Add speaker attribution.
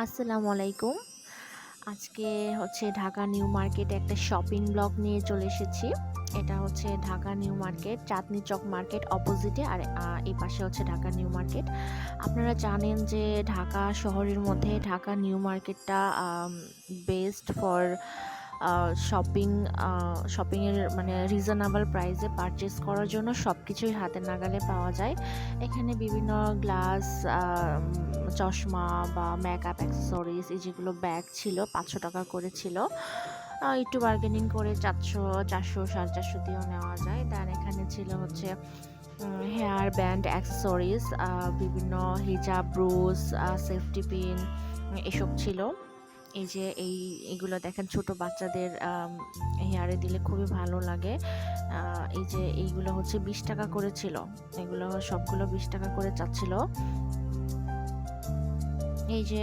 Speaker 1: আসসালামু আলাইকুম। আজকে হচ্ছে ঢাকা নিউ মার্কেটে একটা শপিং ব্লগ নিয়ে চলে এসেছি। এটা হচ্ছে ঢাকা নিউ মার্কেট, চাঁদনী চক মার্কেট অপোজিটে, আর এই পাশে হচ্ছে ঢাকা নিউ মার্কেট। আপনারা জানেন যে ঢাকা শহরের মধ্যে ঢাকা নিউ মার্কেটটা বেস্ট ফর শপিংয়ের মানে রিজনেবল প্রাইসে পারচেস করার জন্য সব কিছুই হাতের নাগালে পাওয়া যায়। এখানে বিভিন্ন গ্লাস, চশমা বা মেকআপ অ্যাক্সেসরিজ, এই যেগুলো ব্যাগ ছিল 500 টাকা করে ছিল। একটু বার্গেনিং করে 400 450 দিয়েও নেওয়া যায়। দেন এখানে ছিল হচ্ছে হেয়ার ব্যান্ড অ্যাক্সেসরিজ, বিভিন্ন হিজাব, ব্রুস, সেফটি পিন, এসব ছিল। এই যে এইগুলো দেখেন, ছোট বাচ্চাদের হেয়ারে দিলে খুবই ভালো লাগে। এই যে এইগুলো হচ্ছে 20 টাকা করে ছিল। এগুলো সবগুলো 20 টাকা করে চাচ্ছিল। এই যে